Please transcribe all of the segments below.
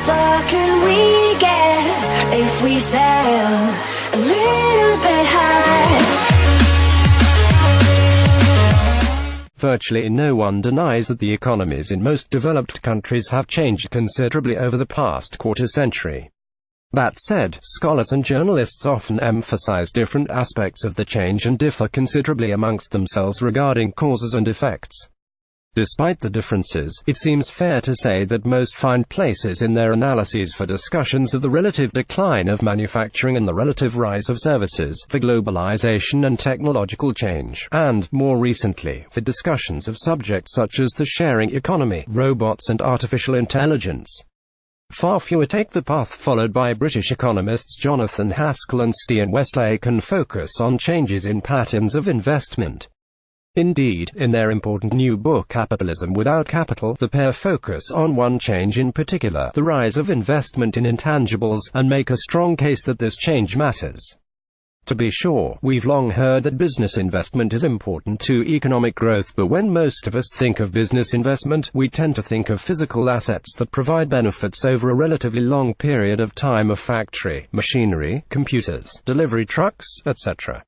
far can we get if we sail a little bit high? Virtually no one denies that the economies in most developed countries have changed considerably over the past quarter-century. That said, scholars and journalists often emphasize different aspects of the change and differ considerably amongst themselves regarding causes and effects. Despite the differences, it seems fair to say that most find places in their analyses for discussions of the relative decline of manufacturing and the relative rise of services, for globalization and technological change, and, more recently, for discussions of subjects such as the sharing economy, robots and artificial intelligence. Far fewer take the path followed by British economists Jonathan Haskell and Stian Westlake and focus on changes in patterns of investment. Indeed, in their important new book Capitalism Without Capital, the pair focus on one change in particular, the rise of investment in intangibles, and make a strong case that this change matters. To be sure, we've long heard that business investment is important to economic growth, but when most of us think of business investment, we tend to think of physical assets that provide benefits over a relatively long period of time of factory, machinery, computers, delivery trucks, etc.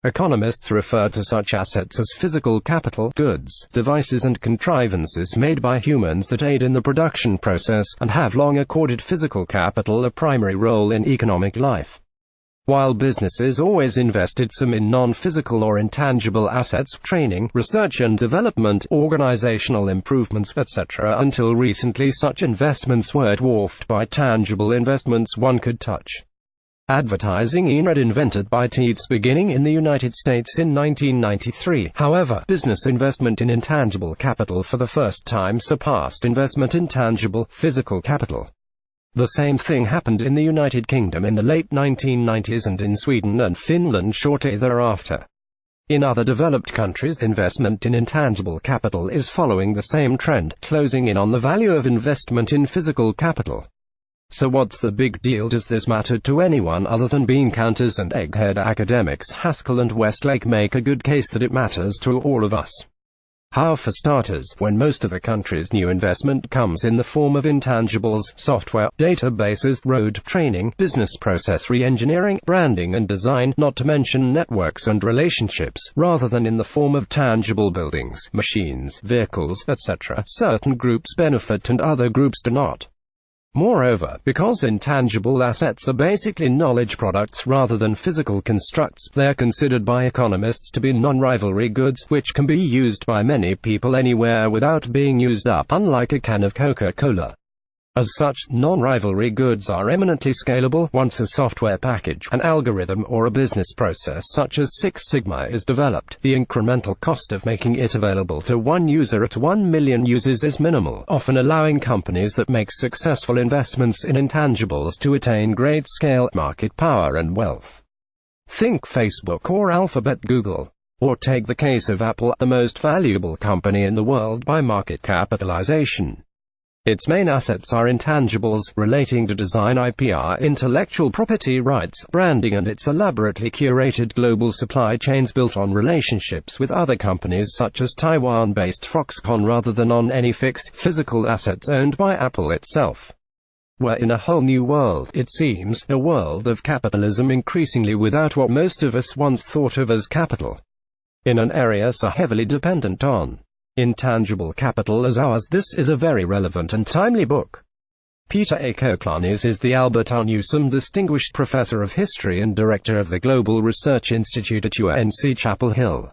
Economists refer to such assets as physical capital, goods, devices and contrivances made by humans that aid in the production process, and have long accorded physical capital a primary role in economic life. While businesses always invested some in non-physical or intangible assets, training, research and development, organizational improvements, etc., until recently such investments were dwarfed by tangible investments one could touch. Advertising invented by Teets beginning in the United States in 1993. However, business investment in intangible capital for the first time surpassed investment in tangible, physical capital. The same thing happened in the United Kingdom in the late 1990s and in Sweden and Finland shortly thereafter. In other developed countries, investment in intangible capital is following the same trend, closing in on the value of investment in physical capital. So what's the big deal? Does this matter to anyone other than bean counters and egghead academics? Haskell and Westlake make a good case that it matters to all of us. How, for starters, when most of a country's new investment comes in the form of intangibles, software, databases, road, training, business process re-engineering, branding and design, not to mention networks and relationships, rather than in the form of tangible buildings, machines, vehicles, etc., certain groups benefit and other groups do not. Moreover, because intangible assets are basically knowledge products rather than physical constructs, they are considered by economists to be non-rivalry goods, which can be used by many people anywhere without being used up, unlike a can of Coca-Cola. As such, non-rivalry goods are eminently scalable. Once a software package, an algorithm or a business process such as Six Sigma is developed, the incremental cost of making it available to one user at 1 million users is minimal, often allowing companies that make successful investments in intangibles to attain great scale, market power and wealth. Think Facebook or Alphabet Google. Or take the case of Apple, the most valuable company in the world by market capitalization. Its main assets are intangibles, relating to design, IPR, intellectual property rights, branding and its elaborately curated global supply chains built on relationships with other companies such as Taiwan-based Foxconn rather than on any fixed, physical assets owned by Apple itself. We're in a whole new world, it seems, a world of capitalism increasingly without what most of us once thought of as capital. In an area so heavily dependent on intangible capital as ours, this is a very relevant and timely book. Peter A. Koklanis is the Albert R. Newsom Distinguished Professor of History and Director of the Global Research Institute at UNC Chapel Hill.